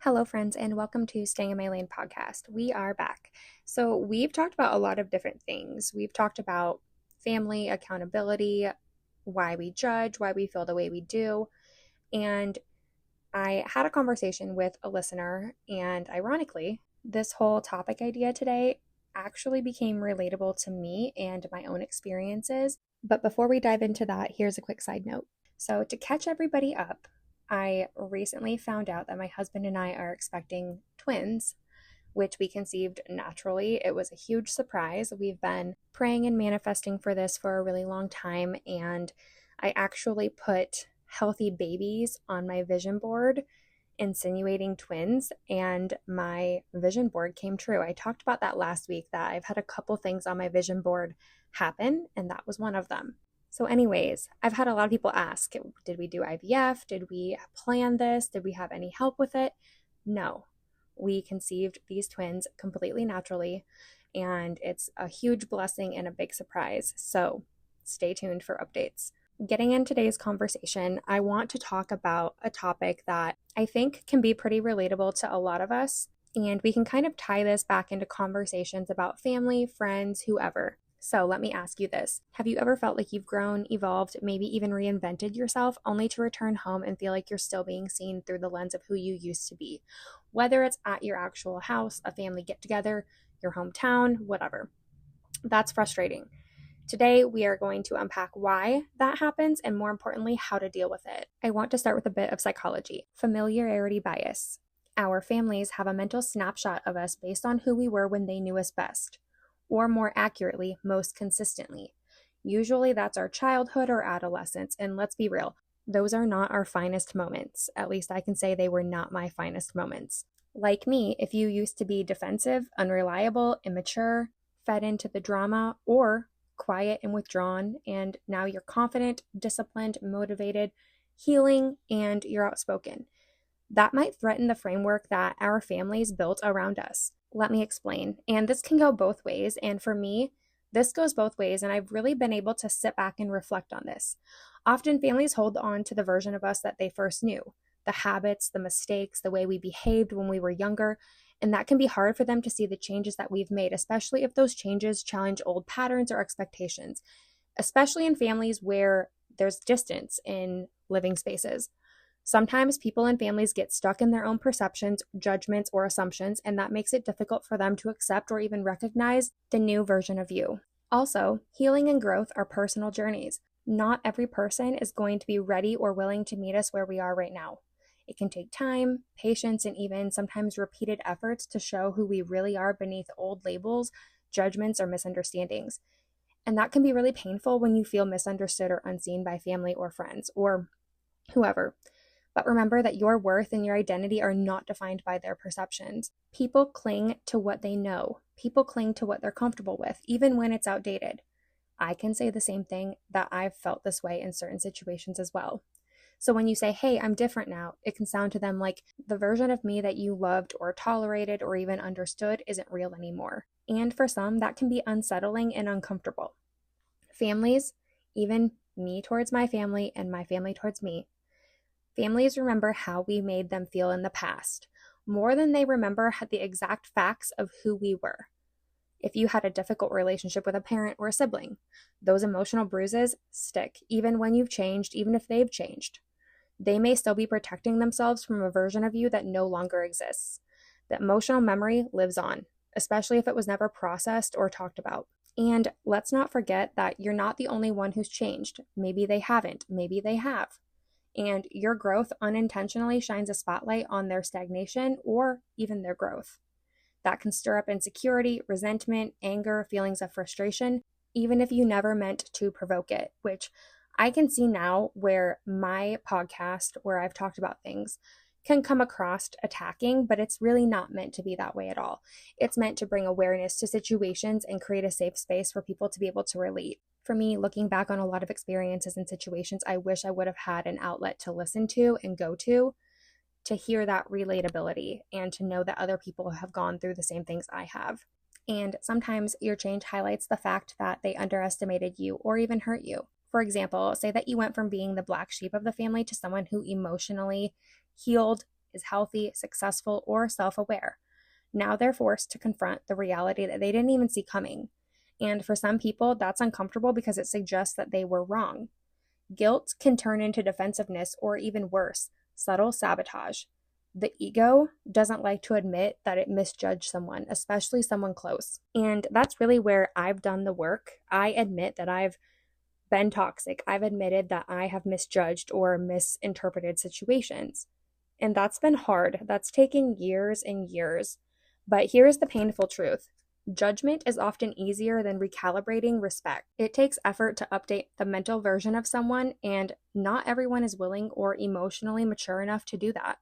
Hello, friends, and welcome to Staying in My Lane podcast. We are back. So, we've talked about a lot of different things. We've talked about family, accountability, why we judge, why we feel the way we do. And I had a conversation with a listener, and ironically, this whole topic idea today actually became relatable to me and my own experiences. But before we dive into that, here's a quick side note. So, to catch everybody up, I recently found out that my husband and I are expecting twins, which we conceived naturally. It was a huge surprise. We've been praying and manifesting for this for a really long time, and I actually put healthy babies on my vision board, insinuating twins, and my vision board came true. I talked about that last week, that I've had a couple things on my vision board happen, and that was one of them. So anyways, I've had a lot of people ask, did we do IVF? Did we plan this? Did we have any help with it? No. We conceived these twins completely naturally, and it's a huge blessing and a big surprise. So stay tuned for updates. Getting in today's conversation, I want to talk about a topic that I think can be pretty relatable to a lot of us, and we can kind of tie this back into conversations about family, friends, whoever. So let me ask you this. Have you ever felt like you've grown, evolved, maybe even reinvented yourself, only to return home and feel like you're still being seen through the lens of who you used to be? Whether it's at your actual house, a family get-together, your hometown, whatever. That's frustrating. Today, we are going to unpack why that happens and, more importantly, how to deal with it. I want to start with a bit of psychology. Familiarity bias. Our families have a mental snapshot of us based on who we were when they knew us best, or more accurately, most consistently. Usually that's our childhood or adolescence, and let's be real, those are not our finest moments. At least I can say they were not my finest moments. Like me, if you used to be defensive, unreliable, immature, fed into the drama, or quiet and withdrawn, and now you're confident, disciplined, motivated, healing, and you're outspoken, that might threaten the framework that our families built around us. Let me explain. And this can go both ways. And for me, this goes both ways. And I've really been able to sit back and reflect on this. Often families hold on to the version of us that they first knew, the habits, the mistakes, the way we behaved when we were younger. And that can be hard for them to see the changes that we've made, especially if those changes challenge old patterns or expectations, especially in families where there's distance in living spaces. Sometimes people and families get stuck in their own perceptions, judgments, or assumptions, and that makes it difficult for them to accept or even recognize the new version of you. Also, healing and growth are personal journeys. Not every person is going to be ready or willing to meet us where we are right now. It can take time, patience, and even sometimes repeated efforts to show who we really are beneath old labels, judgments, or misunderstandings. And that can be really painful when you feel misunderstood or unseen by family or friends or whoever. But remember that your worth and your identity are not defined by their perceptions. People cling to what they know. People cling to what they're comfortable with, even when it's outdated. I can say the same thing, that I've felt this way in certain situations as well. So when you say, hey, I'm different now, it can sound to them like the version of me that you loved or tolerated or even understood isn't real anymore. And for some, that can be unsettling and uncomfortable. Families, even me towards my family and my family towards me, families remember how we made them feel in the past, more than they remember the exact facts of who we were. If you had a difficult relationship with a parent or a sibling, those emotional bruises stick, even when you've changed, even if they've changed. They may still be protecting themselves from a version of you that no longer exists. The emotional memory lives on, especially if it was never processed or talked about. And let's not forget that you're not the only one who's changed. Maybe they haven't, maybe they have. And your growth unintentionally shines a spotlight on their stagnation or even their growth. That can stir up insecurity, resentment, anger, feelings of frustration, even if you never meant to provoke it, which I can see now where my podcast, where I've talked about things, can come across attacking, but it's really not meant to be that way at all. It's meant to bring awareness to situations and create a safe space for people to be able to relate. For me, looking back on a lot of experiences and situations, I wish I would have had an outlet to listen to and go to hear that relatability and to know that other people have gone through the same things I have. And sometimes your change highlights the fact that they underestimated you or even hurt you. For example, say that you went from being the black sheep of the family to someone who emotionally healed, is healthy, successful, or self-aware. Now they're forced to confront the reality that they didn't even see coming. And for some people, that's uncomfortable because it suggests that they were wrong. Guilt can turn into defensiveness or even worse, subtle sabotage. The ego doesn't like to admit that it misjudged someone, especially someone close. And that's really where I've done the work. I admit that I've been toxic. I've admitted that I have misjudged or misinterpreted situations. And that's been hard. That's taken years and years. But here's the painful truth. Judgment is often easier than recalibrating respect. It takes effort to update the mental version of someone, and not everyone is willing or emotionally mature enough to do that.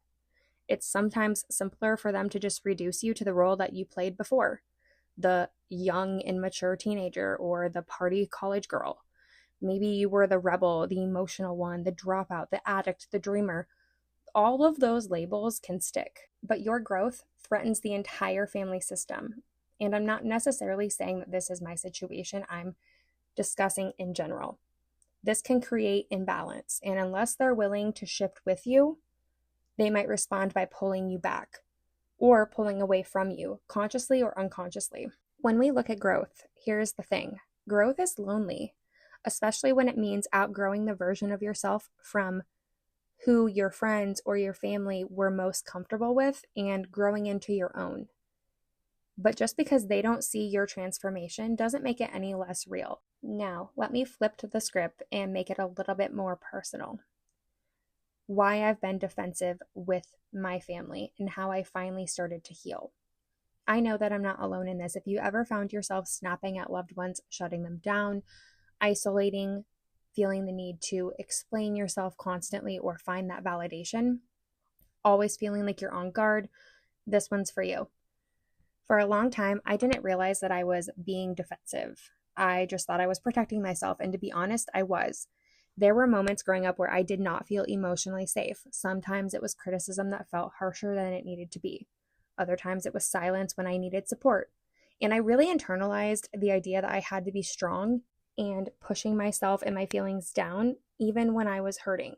It's sometimes simpler for them to just reduce you to the role that you played before, the young, immature teenager or the party college girl. Maybe you were the rebel, the emotional one, the dropout, the addict, the dreamer. All of those labels can stick, but your growth threatens the entire family system. And I'm not necessarily saying that this is my situation. I'm discussing in general. This can create imbalance, and unless they're willing to shift with you, they might respond by pulling you back or pulling away from you, consciously or unconsciously. When we look at growth, here's the thing. Growth is lonely, especially when it means outgrowing the version of yourself from who your friends or your family were most comfortable with and growing into your own. But just because they don't see your transformation doesn't make it any less real. Now, let me flip to the script and make it a little bit more personal. Why I've been defensive with my family and how I finally started to heal. I know that I'm not alone in this. If you ever found yourself snapping at loved ones, shutting them down, isolating, feeling the need to explain yourself constantly or find that validation, always feeling like you're on guard, this one's for you. For a long time, I didn't realize that I was being defensive. I just thought I was protecting myself, and to be honest, I was. There were moments growing up where I did not feel emotionally safe. Sometimes it was criticism that felt harsher than it needed to be. Other times it was silence when I needed support. And I really internalized the idea that I had to be strong and pushing myself and my feelings down, even when I was hurting.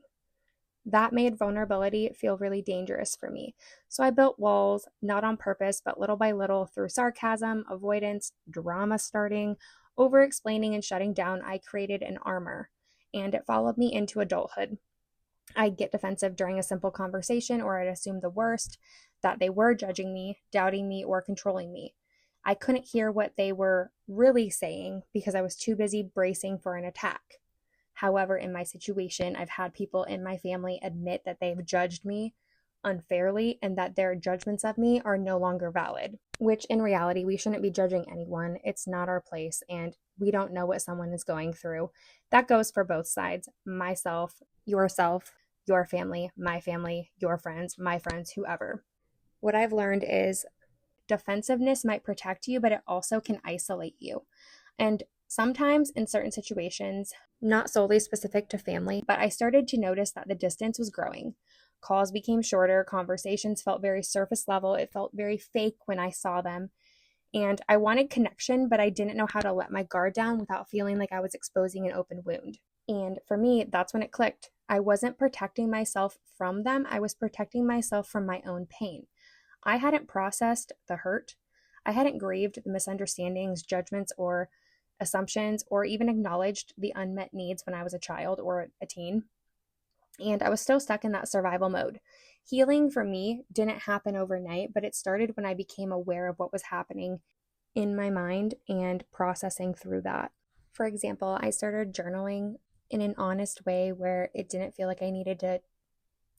That made vulnerability feel really dangerous for me. So I built walls, not on purpose, but little by little through sarcasm, avoidance, drama starting, over-explaining and shutting down. I created an armor, and it followed me into adulthood. I'd get defensive during a simple conversation, or I'd assume the worst, that they were judging me, doubting me, or controlling me. I couldn't hear what they were really saying because I was too busy bracing for an attack. However, in my situation, I've had people in my family admit that they've judged me unfairly and that their judgments of me are no longer valid, which in reality, we shouldn't be judging anyone. It's not our place, and we don't know what someone is going through. That goes for both sides, myself, yourself, your family, your friends, my friends, whoever. What I've learned is defensiveness might protect you, but it also can isolate you. And sometimes in certain situations, not solely specific to family, but I started to notice that the distance was growing. Calls became shorter, conversations felt very surface level, it felt very fake when I saw them. And I wanted connection, but I didn't know how to let my guard down without feeling like I was exposing an open wound. And for me, that's when it clicked. I wasn't protecting myself from them, I was protecting myself from my own pain. I hadn't processed the hurt. I hadn't grieved the misunderstandings, judgments, or assumptions, or even acknowledged the unmet needs when I was a child or a teen. And I was still stuck in that survival mode. Healing for me didn't happen overnight, but it started when I became aware of what was happening in my mind and processing through that. For example, I started journaling in an honest way where it didn't feel like I needed to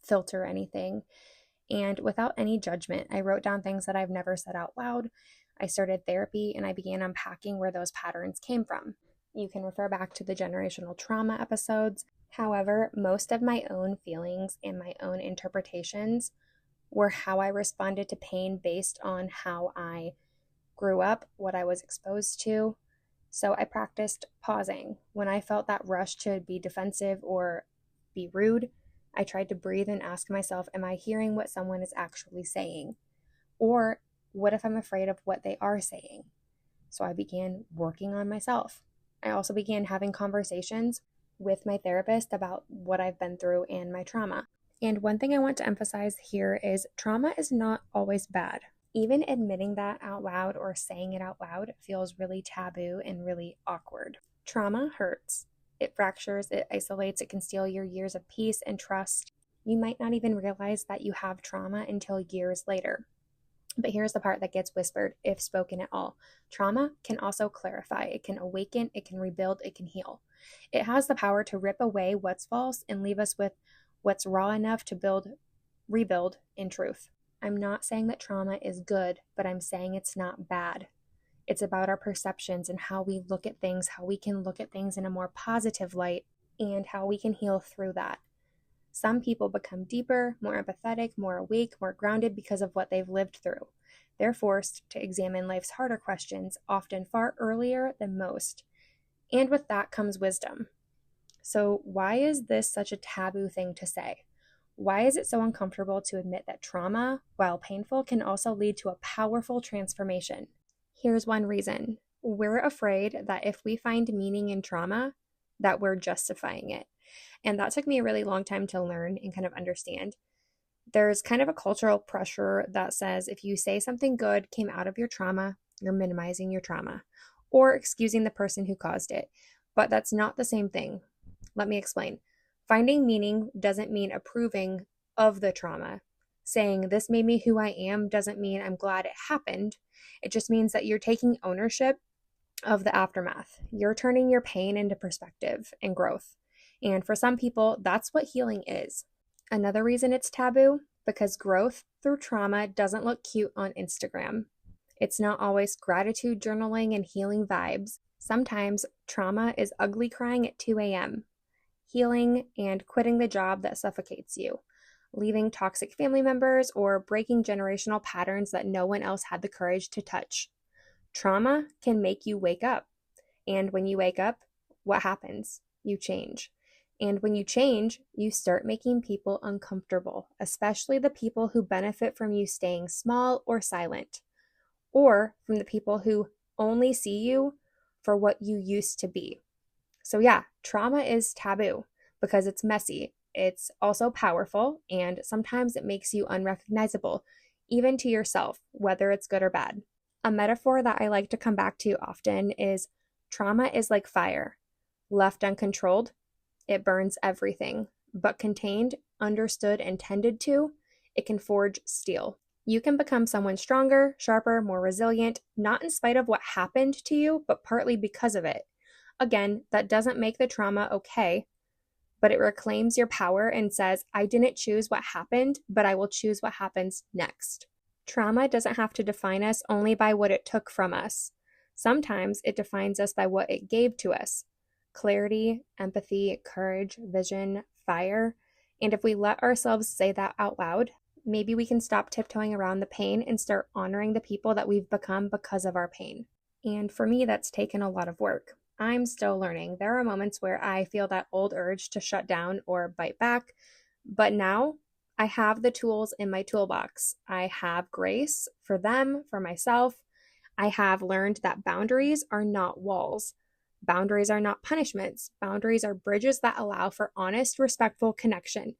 filter anything. And without any judgment, I wrote down things that I've never said out loud. I started therapy and I began unpacking where those patterns came from. You can refer back to the generational trauma episodes. However, most of my own feelings and my own interpretations were how I responded to pain based on how I grew up, what I was exposed to. So I practiced pausing. When I felt that rush to be defensive or be rude, I tried to breathe and ask myself, am I hearing what someone is actually saying? Or what if I'm afraid of what they are saying? So I began working on myself. I also began having conversations with my therapist about what I've been through and my trauma. And one thing I want to emphasize here is trauma is not always bad. Even admitting that out loud or saying it out loud feels really taboo and really awkward. Trauma hurts. It fractures, it isolates, it can steal your years of peace and trust. You might not even realize that you have trauma until years later. But here's the part that gets whispered, if spoken at all. Trauma can also clarify. It can awaken, it can rebuild, it can heal. It has the power to rip away what's false and leave us with what's raw enough to rebuild in truth. I'm not saying that trauma is good, but I'm saying it's not bad. It's about our perceptions and how we look at things, how we can look at things in a more positive light, and how we can heal through that. Some people become deeper, more empathetic, more awake, more grounded because of what they've lived through. They're forced to examine life's harder questions, often far earlier than most. And with that comes wisdom. So why is this such a taboo thing to say? Why is it so uncomfortable to admit that trauma, while painful, can also lead to a powerful transformation? Here's one reason. We're afraid that if we find meaning in trauma, that we're justifying it. And that took me a really long time to learn and kind of understand. There's kind of a cultural pressure that says if you say something good came out of your trauma, you're minimizing your trauma or excusing the person who caused it. But that's not the same thing. Let me explain. Finding meaning doesn't mean approving of the trauma. Saying this made me who I am doesn't mean I'm glad it happened. It just means that you're taking ownership of the aftermath. You're turning your pain into perspective and growth. And for some people, that's what healing is. Another reason it's taboo, because growth through trauma doesn't look cute on Instagram. It's not always gratitude journaling and healing vibes. Sometimes trauma is ugly crying at 2 a.m., healing and quitting the job that suffocates you, leaving toxic family members, or breaking generational patterns that no one else had the courage to touch. Trauma can make you wake up. And when you wake up, what happens? You change. And when you change, you start making people uncomfortable, especially the people who benefit from you staying small or silent, or from the people who only see you for what you used to be. So yeah, trauma is taboo because it's messy. It's also powerful, and sometimes it makes you unrecognizable, even to yourself, whether it's good or bad. A metaphor that I like to come back to often is trauma is like fire. Left uncontrolled, it burns everything, but contained, understood, and tended to, it can forge steel. You can become someone stronger, sharper, more resilient, not in spite of what happened to you, but partly because of it. Again, that doesn't make the trauma okay, but it reclaims your power and says, I didn't choose what happened, but I will choose what happens next. Trauma doesn't have to define us only by what it took from us. Sometimes it defines us by what it gave to us. Clarity, empathy, courage, vision, fire. And if we let ourselves say that out loud, maybe we can stop tiptoeing around the pain and start honoring the people that we've become because of our pain. And for me, that's taken a lot of work. I'm still learning. There are moments where I feel that old urge to shut down or bite back, but now I have the tools in my toolbox. I have grace for them, for myself. I have learned that boundaries are not walls. Boundaries are not punishments. Boundaries are bridges that allow for honest, respectful connection.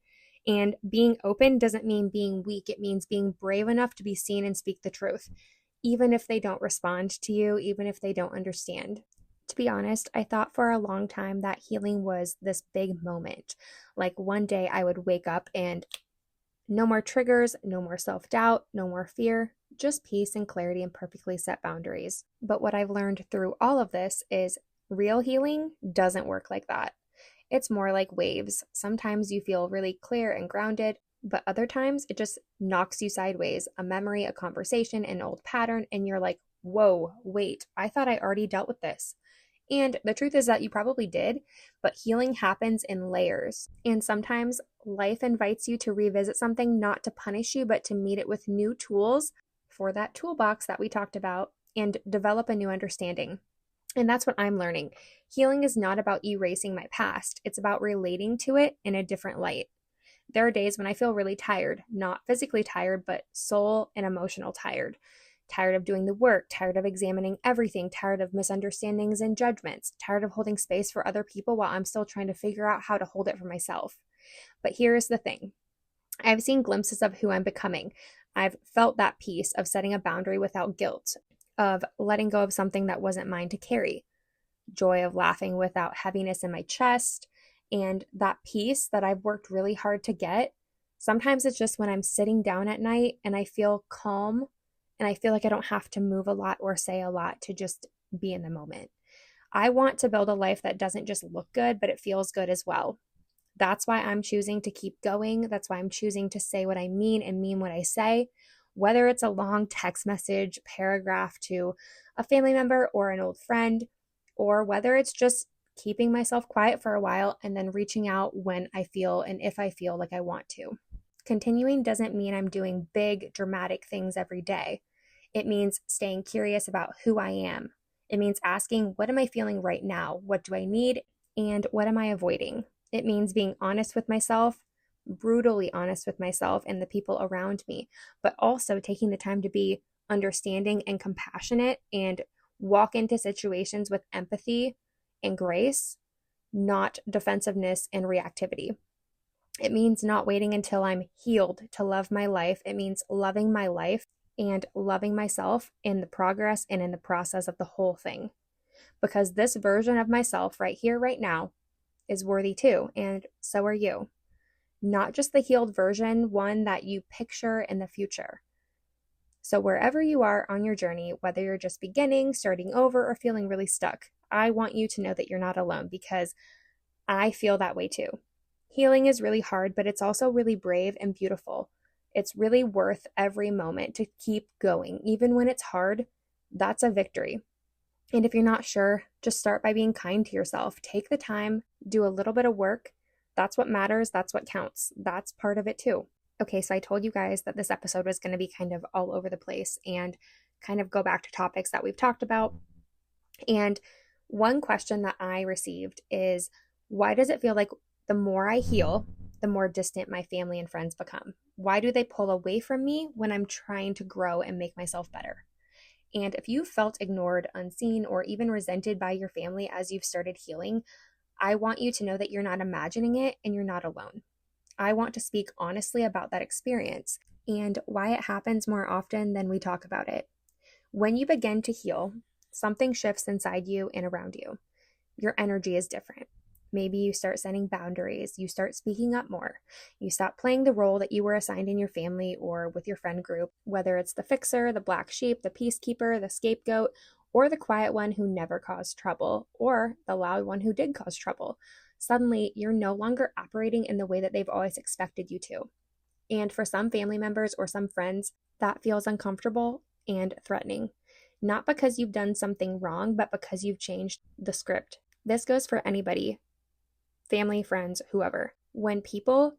And being open doesn't mean being weak. It means being brave enough to be seen and speak the truth, even if they don't respond to you, even if they don't understand. To be honest, I thought for a long time that healing was this big moment. Like one day I would wake up and no more triggers, no more self-doubt, no more fear, just peace and clarity and perfectly set boundaries. But what I've learned through all of this is real healing doesn't work like that. It's more like waves. Sometimes you feel really clear and grounded, but other times it just knocks you sideways. A memory, a conversation, an old pattern, and you're like, whoa, wait, I thought I already dealt with this. And the truth is that you probably did, but healing happens in layers. And sometimes life invites you to revisit something not to punish you, but to meet it with new tools for that toolbox that we talked about and develop a new understanding. And that's what I'm learning. Healing is not about erasing my past. It's about relating to it in a different light. There are days when I feel really tired, not physically tired, but soul and emotional tired. Tired of doing the work, tired of examining everything, tired of misunderstandings and judgments, tired of holding space for other people while I'm still trying to figure out how to hold it for myself. But here's the thing. I've seen glimpses of who I'm becoming. I've felt that peace of setting a boundary without guilt, of letting go of something that wasn't mine to carry, joy of laughing without heaviness in my chest, and that peace that I've worked really hard to get. Sometimes it's just when I'm sitting down at night and I feel calm and I feel like I don't have to move a lot or say a lot to just be in the moment. I want to build a life that doesn't just look good, but it feels good as well. That's why I'm choosing to keep going. That's why I'm choosing to say what I mean and mean what I say, whether it's a long text message, paragraph to a family member or an old friend, or whether it's just keeping myself quiet for a while and then reaching out when I feel and if I feel like I want to. Continuing doesn't mean I'm doing big, dramatic things every day. It means staying curious about who I am. It means asking, what am I feeling right now? What do I need? And what am I avoiding? It means being honest with myself, brutally honest with myself and the people around me, but also taking the time to be understanding and compassionate and walk into situations with empathy and grace, not defensiveness and reactivity. It means not waiting until I'm healed to love my life. It means loving my life and loving myself in the progress and in the process of the whole thing. Because this version of myself right here, right now, is worthy too, and so are you. Not just the healed version, one that you picture in the future. So wherever you are on your journey, whether you're just beginning, starting over, or feeling really stuck, I want you to know that you're not alone, because I feel that way too. Healing is really hard, but it's also really brave and beautiful. It's really worth every moment to keep going. Even when it's hard, that's a victory. And if you're not sure, just start by being kind to yourself. Take the time, do a little bit of work. That's what matters. That's what counts. That's part of it too. Okay, so I told you guys that this episode was going to be kind of all over the place and kind of go back to topics that we've talked about. And one question that I received is, why does it feel like the more I heal, the more distant my family and friends become? Why do they pull away from me when I'm trying to grow and make myself better? And if you felt ignored, unseen, or even resented by your family as you've started healing, I want you to know that you're not imagining it and you're not alone. I want to speak honestly about that experience and why it happens more often than we talk about it. When you begin to heal, something shifts inside you and around you. Your energy is different. Maybe you start setting boundaries, you start speaking up more, you stop playing the role that you were assigned in your family or with your friend group, whether it's the fixer, the black sheep, the peacekeeper, the scapegoat, or the quiet one who never caused trouble, or the loud one who did cause trouble. Suddenly, you're no longer operating in the way that they've always expected you to. And for some family members or some friends, that feels uncomfortable and threatening. Not because you've done something wrong, but because you've changed the script. This goes for anybody, family, friends, whoever. When people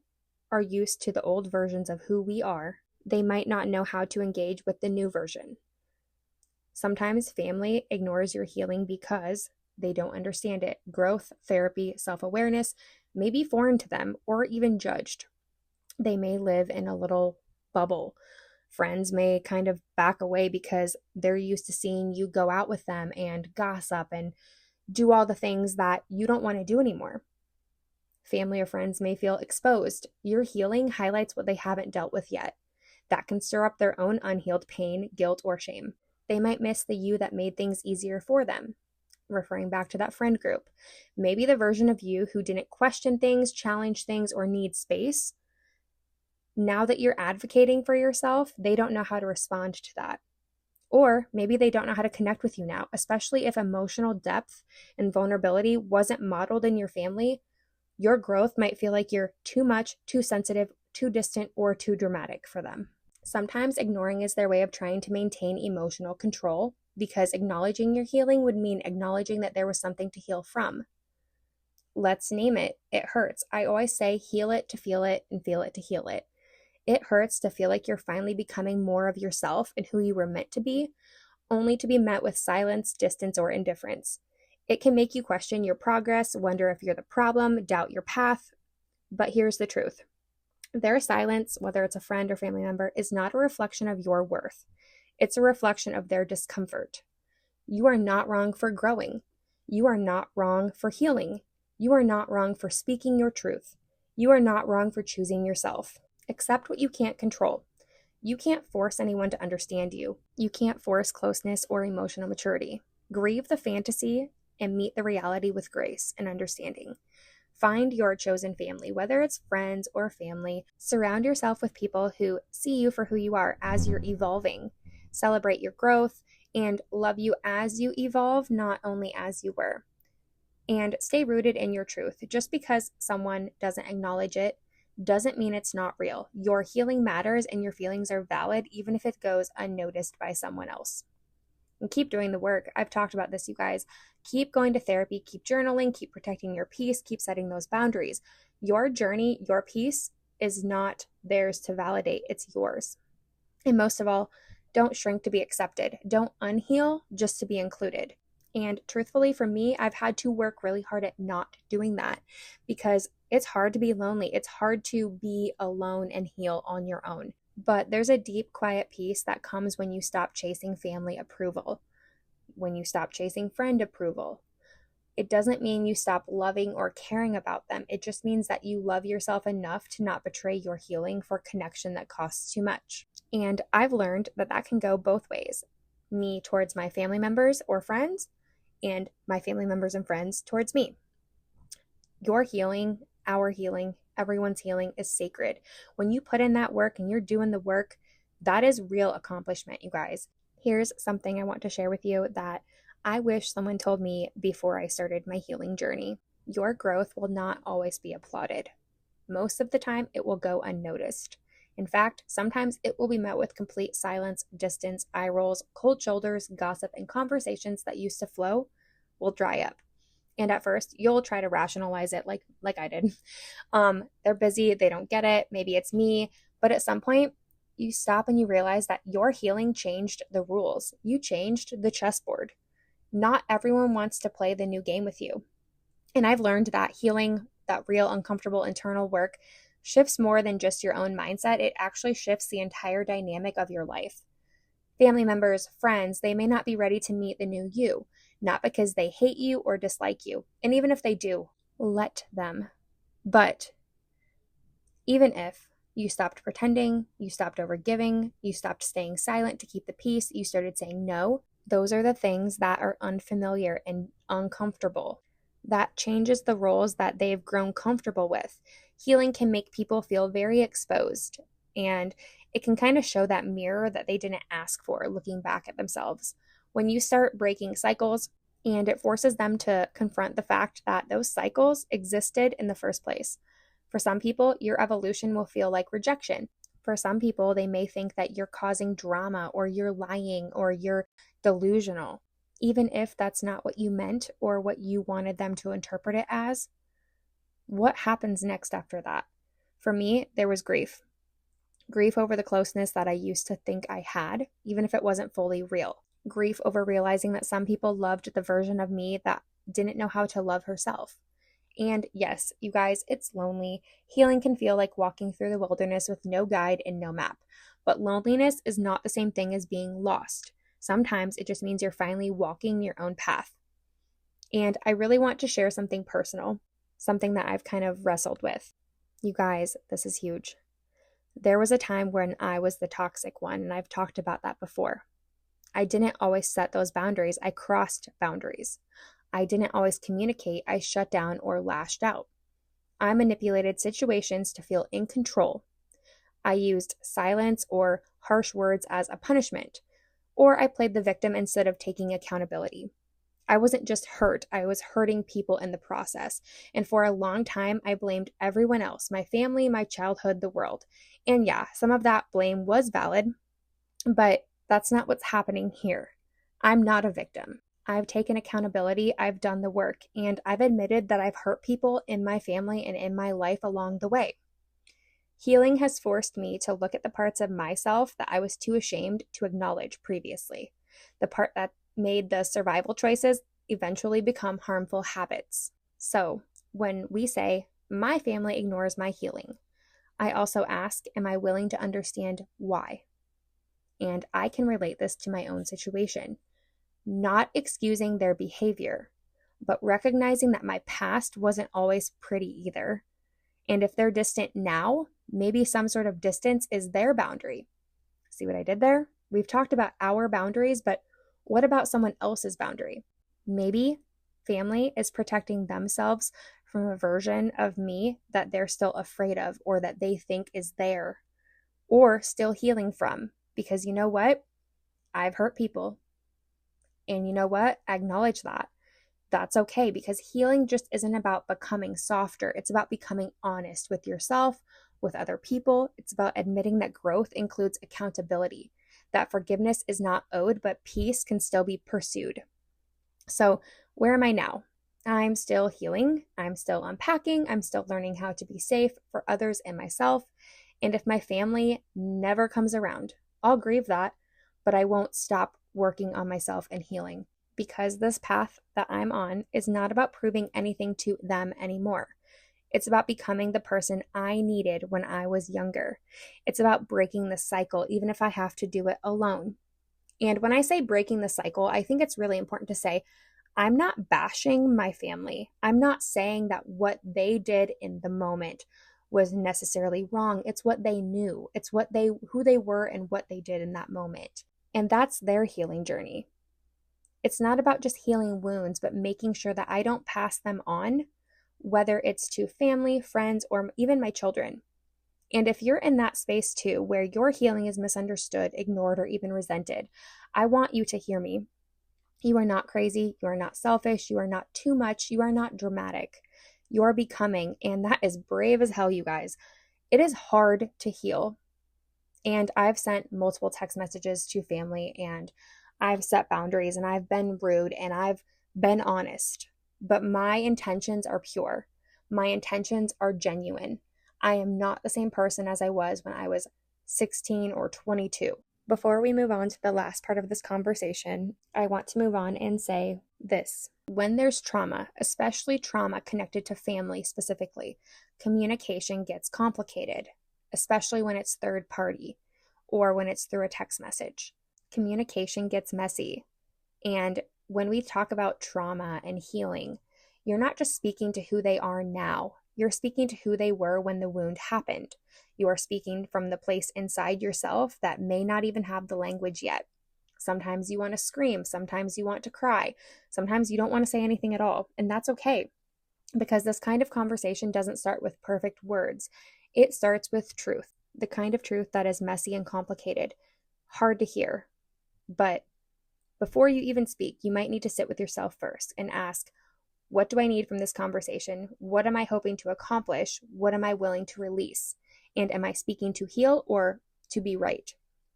are used to the old versions of who we are, they might not know how to engage with the new version. Sometimes family ignores your healing because they don't understand it. Growth, therapy, self-awareness may be foreign to them or even judged. They may live in a little bubble. Friends may kind of back away because they're used to seeing you go out with them and gossip and do all the things that you don't want to do anymore. Family or friends may feel exposed. Your healing highlights what they haven't dealt with yet. That can stir up their own unhealed pain, guilt, or shame. They might miss the you that made things easier for them. Referring back to that friend group. Maybe the version of you who didn't question things, challenge things, or need space. Now that you're advocating for yourself, they don't know how to respond to that. Or maybe they don't know how to connect with you now, especially if emotional depth and vulnerability wasn't modeled in your family. Your growth might feel like you're too much, too sensitive, too distant, or too dramatic for them. Sometimes ignoring is their way of trying to maintain emotional control, because acknowledging your healing would mean acknowledging that there was something to heal from. Let's name it. It hurts. I always say heal it to feel it and feel it to heal it. It hurts to feel like you're finally becoming more of yourself and who you were meant to be, only to be met with silence, distance, or indifference. It can make you question your progress, wonder if you're the problem, doubt your path. But here's the truth. Their silence, whether it's a friend or family member, is not a reflection of your worth. It's a reflection of their discomfort. You are not wrong for growing. You are not wrong for healing. You are not wrong for speaking your truth. You are not wrong for choosing yourself. Accept what you can't control. You can't force anyone to understand you. You can't force closeness or emotional maturity. Grieve the fantasy and meet the reality with grace and understanding. Find your chosen family, whether it's friends or family. Surround yourself with people who see you for who you are as you're evolving. Celebrate your growth and love you as you evolve, not only as you were. And stay rooted in your truth. Just because someone doesn't acknowledge it doesn't mean it's not real. Your healing matters and your feelings are valid, even if it goes unnoticed by someone else. And keep doing the work. I've talked about this, you guys. Keep going to therapy, keep journaling, keep protecting your peace, keep setting those boundaries. Your journey, your peace is not theirs to validate, it's yours. And most of all, don't shrink to be accepted. Don't unheal just to be included. And truthfully, for me, I've had to work really hard at not doing that because it's hard to be lonely. It's hard to be alone and heal on your own. But there's a deep, quiet peace that comes when you stop chasing family approval, when you stop chasing friend approval. It doesn't mean you stop loving or caring about them. It just means that you love yourself enough to not betray your healing for connection that costs too much. And I've learned that that can go both ways. Me towards my family members or friends, and my family members and friends towards me. Your healing, our healing, everyone's healing is sacred. When you put in that work and you're doing the work, that is real accomplishment, you guys. Here's something I want to share with you that I wish someone told me before I started my healing journey. Your growth will not always be applauded. Most of the time, it will go unnoticed. In fact, sometimes it will be met with complete silence, distance, eye rolls, cold shoulders, gossip, and conversations that used to flow will dry up. And at first, you'll try to rationalize it like I did. They're busy, they don't get it, maybe it's me. But at some point, you stop and you realize that your healing changed the rules. You changed the chessboard. Not everyone wants to play the new game with you. And I've learned that healing, that real uncomfortable internal work, shifts more than just your own mindset. It actually shifts the entire dynamic of your life. Family members, friends, they may not be ready to meet the new you, not because they hate you or dislike you. And even if they do, let them. But even if you stopped pretending, you stopped overgiving, you stopped staying silent to keep the peace, you started saying no, those are the things that are unfamiliar and uncomfortable. That changes the roles that they've grown comfortable with. Healing can make people feel very exposed, and it can kind of show that mirror that they didn't ask for, looking back at themselves. When you start breaking cycles, and it forces them to confront the fact that those cycles existed in the first place. For some people, your evolution will feel like rejection. For some people, they may think that you're causing drama or you're lying or you're delusional, even if that's not what you meant or what you wanted them to interpret it as. What happens next after that? For me, there was grief. Grief over the closeness that I used to think I had, even if it wasn't fully real. Grief over realizing that some people loved the version of me that didn't know how to love herself. And yes, you guys, it's lonely. Healing can feel like walking through the wilderness with no guide and no map. But loneliness is not the same thing as being lost. Sometimes it just means you're finally walking your own path. And I really want to share something personal, something that I've kind of wrestled with. You guys, this is huge. There was a time when I was the toxic one, and I've talked about that before. I didn't always set those boundaries. I crossed boundaries. I didn't always communicate. I shut down or lashed out. I manipulated situations to feel in control. I used silence or harsh words as a punishment, or I played the victim instead of taking accountability. I wasn't just hurt, I was hurting people in the process. And for a long time, I blamed everyone else, my family, my childhood, the world. And yeah, some of that blame was valid, but that's not what's happening here. I'm not a victim. I've taken accountability, I've done the work, and I've admitted that I've hurt people in my family and in my life along the way. Healing has forced me to look at the parts of myself that I was too ashamed to acknowledge previously, the part that made the survival choices eventually become harmful habits. So, when we say, my family ignores my healing, I also ask, am I willing to understand why? And I can relate this to my own situation. Not excusing their behavior, but recognizing that my past wasn't always pretty either. And if they're distant now, Maybe some sort of distance is their boundary. See what I did there? We've talked about our boundaries, but what about someone else's boundary? Maybe family is protecting themselves from a version of me that they're still afraid of or that they think is there, or still healing from. Because you know what? I've hurt people. And you know what? Acknowledge that. That's okay, because healing just isn't about becoming softer. It's about becoming honest with yourself, with other people. It's about admitting that growth includes accountability, that forgiveness is not owed, but peace can still be pursued. So, where am I now? I'm still healing. I'm still unpacking. I'm still learning how to be safe for others and myself. And if my family never comes around, I'll grieve that, but I won't stop working on myself and healing, because this path that I'm on is not about proving anything to them anymore. It's about becoming the person I needed when I was younger. It's about breaking the cycle, even if I have to do it alone. And when I say breaking the cycle, I think it's really important to say, I'm not bashing my family. I'm not saying that what they did in the moment was necessarily wrong. It's what they knew. It's who they were and what they did in that moment. And that's their healing journey. It's not about just healing wounds, but making sure that I don't pass them on, whether it's to family, friends, or even my children. And if you're in that space too, where your healing is misunderstood, ignored, or even resented, I want you to hear me. You are not crazy. You are not selfish. You are not too much. You are not dramatic. You are becoming, and that is brave as hell, you guys. It is hard to heal. And I've sent multiple text messages to family, and I've set boundaries, and I've been rude, and I've been honest. But my intentions are pure. My intentions are genuine. I am not the same person as I was when I was 16 or 22. Before we move on to the last part of this conversation, I want to move on and say this. When there's trauma, especially trauma connected to family specifically, communication gets complicated, especially when it's third party or when it's through a text message. Communication gets messy. And when we talk about trauma and healing, you're not just speaking to who they are now. You're speaking to who they were when the wound happened. You are speaking from the place inside yourself that may not even have the language yet. Sometimes you want to scream. Sometimes you want to cry. Sometimes you don't want to say anything at all. And that's okay, because this kind of conversation doesn't start with perfect words. It starts with truth, the kind of truth that is messy and complicated, hard to hear. But before you even speak, you might need to sit with yourself first and ask, what do I need from this conversation? What am I hoping to accomplish? What am I willing to release? And am I speaking to heal or to be right?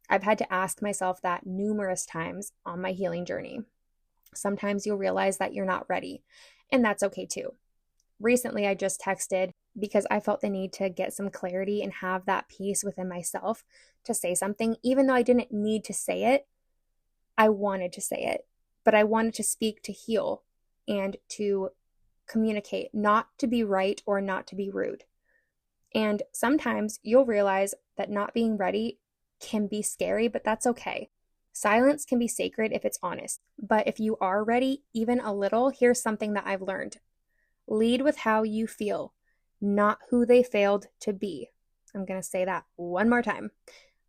I've had to ask myself that numerous times on my healing journey. Sometimes you'll realize that you're not ready, and that's okay too. Recently, I just texted because I felt the need to get some clarity and have that peace within myself to say something, even though I didn't need to say it. I wanted to say it, but I wanted to speak to heal and to communicate, not to be right or not to be rude. And sometimes you'll realize that not being ready can be scary, but that's okay. Silence can be sacred if it's honest. But if you are ready, even a little, here's something that I've learned. Lead with how you feel, not who they failed to be. I'm going to say that one more time.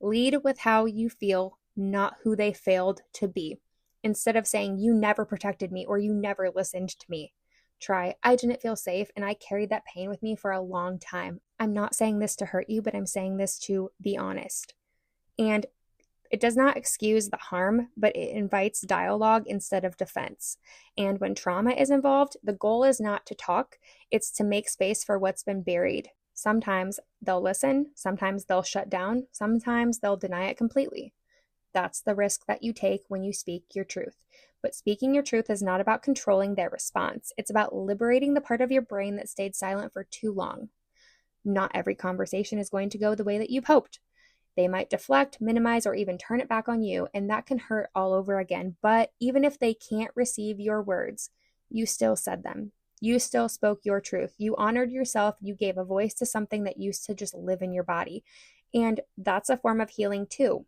Lead with how you feel, not who they failed to be. Instead of saying, you never protected me or you never listened to me, try, I didn't feel safe and I carried that pain with me for a long time. I'm not saying this to hurt you, but I'm saying this to be honest. And it does not excuse the harm, but it invites dialogue instead of defense. And when trauma is involved, the goal is not to talk, it's to make space for what's been buried. Sometimes they'll listen, sometimes they'll shut down, sometimes they'll deny it completely. That's the risk that you take when you speak your truth. But speaking your truth is not about controlling their response. It's about liberating the part of your brain that stayed silent for too long. Not every conversation is going to go the way that you've hoped. They might deflect, minimize, or even turn it back on you, and that can hurt all over again. But even if they can't receive your words, you still said them. You still spoke your truth. You honored yourself. You gave a voice to something that used to just live in your body. And that's a form of healing too.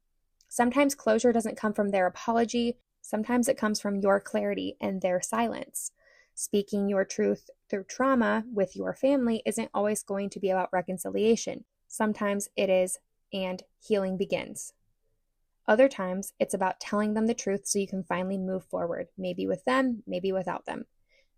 Sometimes closure doesn't come from their apology. Sometimes it comes from your clarity and their silence. Speaking your truth through trauma with your family isn't always going to be about reconciliation. Sometimes it is, and healing begins. Other times, it's about telling them the truth so you can finally move forward, maybe with them, maybe without them.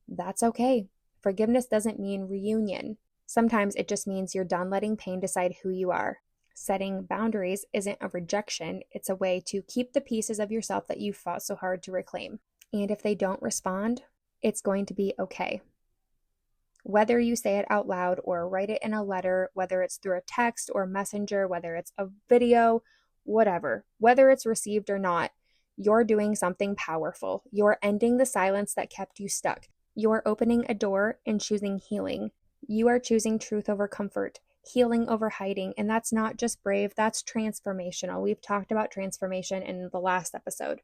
That's okay. Forgiveness doesn't mean reunion. Sometimes it just means you're done letting pain decide who you are. Setting boundaries isn't a rejection, it's a way to keep the pieces of yourself that you fought so hard to reclaim. And if they don't respond, it's going to be okay. Whether you say it out loud or write it in a letter, whether it's through a text or messenger, whether it's a video, whatever, whether it's received or not, you're doing something powerful. You're ending the silence that kept you stuck. You're opening a door and choosing healing. You are choosing truth over comfort, healing over hiding. And that's not just brave, that's transformational. We've talked about transformation in the last episode.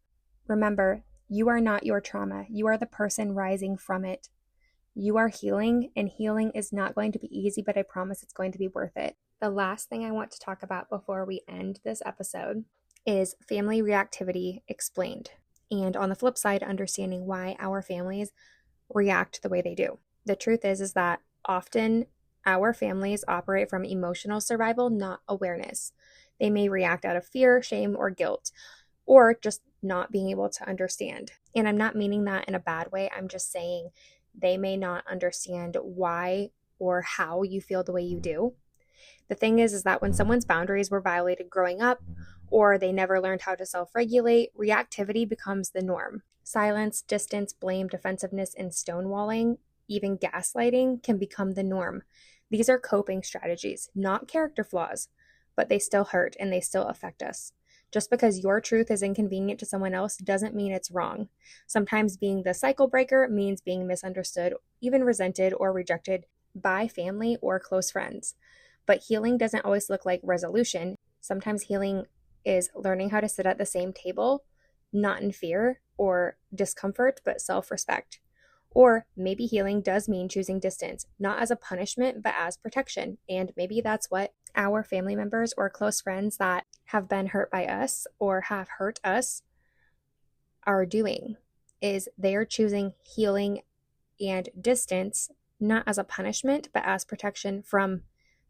Remember, you are not your trauma. You are the person rising from it. You are healing, and healing is not going to be easy, but I promise it's going to be worth it. The last thing I want to talk about before we end this episode is family reactivity explained. And on the flip side, understanding why our families react the way they do. The truth is that often our families operate from emotional survival, not awareness. They may react out of fear, shame, or guilt, or just not being able to understand. And I'm not meaning that in a bad way. I'm just saying they may not understand why or how you feel the way you do. The thing is that when someone's boundaries were violated growing up, or they never learned how to self-regulate, reactivity becomes the norm. Silence, distance, blame, defensiveness, and stonewalling, even gaslighting, can become the norm. These are coping strategies, not character flaws, but they still hurt and they still affect us. Just because your truth is inconvenient to someone else doesn't mean it's wrong. Sometimes being the cycle breaker means being misunderstood, even resented or rejected by family or close friends. But healing doesn't always look like resolution. Sometimes healing is learning how to sit at the same table, not in fear or discomfort, but self-respect. Or maybe healing does mean choosing distance, not as a punishment, but as protection. And maybe that's what our family members or close friends that have been hurt by us or have hurt us are doing, is they are choosing healing and distance, not as a punishment, but as protection from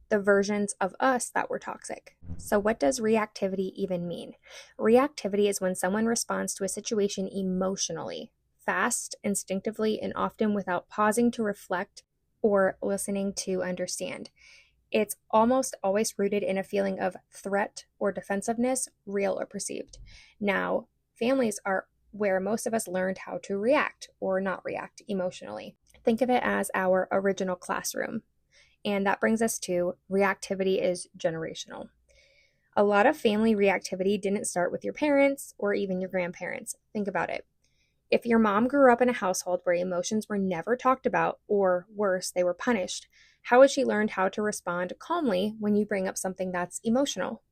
the versions of us that were toxic. So what does reactivity even mean? Reactivity is when someone responds to a situation emotionally, fast, instinctively, and often without pausing to reflect or listening to understand. It's almost always rooted in a feeling of threat or defensiveness, real or perceived. Now, families are where most of us learned how to react or not react emotionally. Think of it as our original classroom. And that brings us to reactivity is generational. A lot of family reactivity didn't start with your parents or even your grandparents. Think about it. If your mom grew up in a household where emotions were never talked about, or worse, they were punished, how would she learn how to respond calmly when you bring up something that's emotional?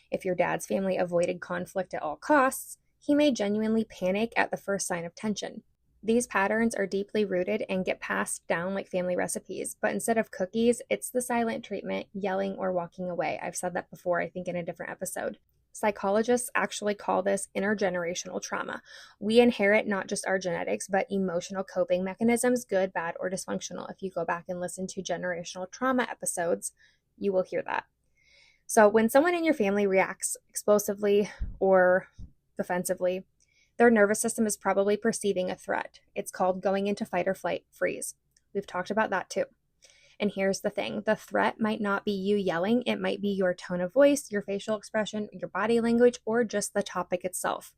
If your dad's family avoided conflict at all costs, he may genuinely panic at the first sign of tension. These patterns are deeply rooted and get passed down like family recipes, but instead of cookies, it's the silent treatment, yelling, or walking away. I've said that before, I think in a different episode. Psychologists actually call this intergenerational trauma. We inherit not just our genetics, but emotional coping mechanisms, good, bad, or dysfunctional. If you go back and listen to generational trauma episodes, you will hear that. So when someone in your family reacts explosively or defensively, their nervous system is probably perceiving a threat. It's called going into fight or flight freeze. We've talked about that too. And here's the thing. The threat might not be you yelling. It might be your tone of voice, your facial expression, your body language, or just the topic itself.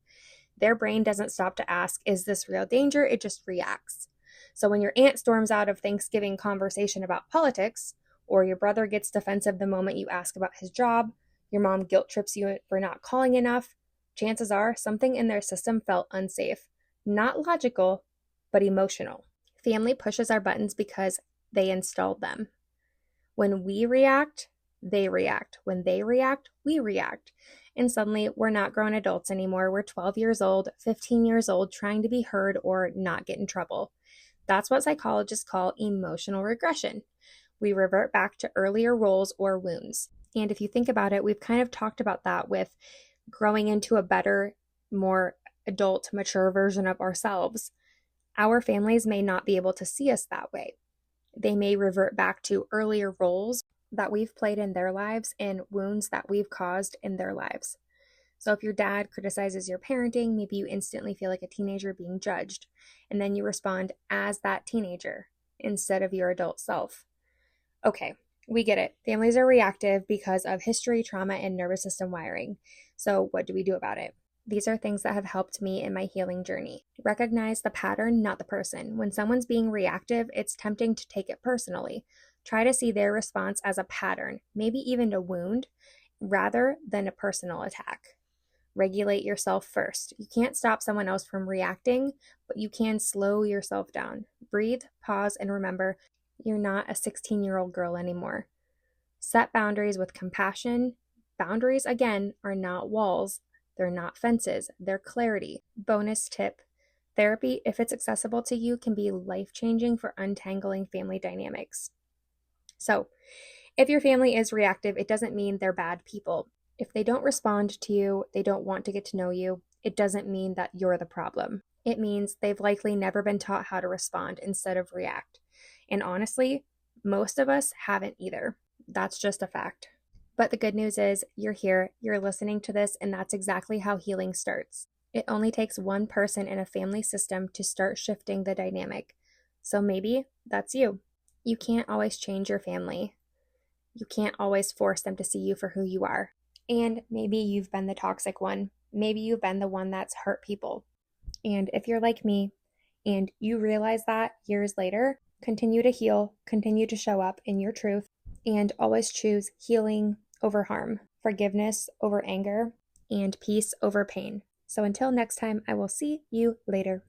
Their brain doesn't stop to ask, is this real danger? It just reacts. So when your aunt storms out of Thanksgiving conversation about politics, or your brother gets defensive the moment you ask about his job, your mom guilt trips you for not calling enough, chances are something in their system felt unsafe. Not logical, but emotional. Family pushes our buttons because they installed them. When we react, they react. When they react, we react. And suddenly, we're not grown adults anymore. We're 12 years old, 15 years old, trying to be heard or not get in trouble. That's what psychologists call emotional regression. We revert back to earlier roles or wounds. And if you think about it, we've kind of talked about that with growing into a better, more adult, mature version of ourselves. Our families may not be able to see us that way. They may revert back to earlier roles that we've played in their lives and wounds that we've caused in their lives. So if your dad criticizes your parenting, maybe you instantly feel like a teenager being judged, and then you respond as that teenager instead of your adult self. Okay, we get it. Families are reactive because of history, trauma, and nervous system wiring. So what do we do about it? These are things that have helped me in my healing journey. Recognize the pattern, not the person. When someone's being reactive, it's tempting to take it personally. Try to see their response as a pattern, maybe even a wound, rather than a personal attack. Regulate yourself first. You can't stop someone else from reacting, but you can slow yourself down. Breathe, pause, and remember you're not a 16-year-old girl anymore. Set boundaries with compassion. Boundaries, again, are not walls. They're not fences. They're clarity. Bonus tip: therapy, if it's accessible to you, can be life-changing for untangling family dynamics. So, if your family is reactive, it doesn't mean they're bad people. If they don't respond to you, they don't want to get to know you, it doesn't mean that you're the problem. It means they've likely never been taught how to respond instead of react. And honestly, most of us haven't either. That's just a fact. But the good news is you're here, you're listening to this, and that's exactly how healing starts. It only takes one person in a family system to start shifting the dynamic. So maybe that's you. You can't always change your family. You can't always force them to see you for who you are. And maybe you've been the toxic one. Maybe you've been the one that's hurt people. And if you're like me and you realize that years later, continue to heal, continue to show up in your truth, and always choose healing over harm, forgiveness over anger, and peace over pain. So until next time, I will see you later.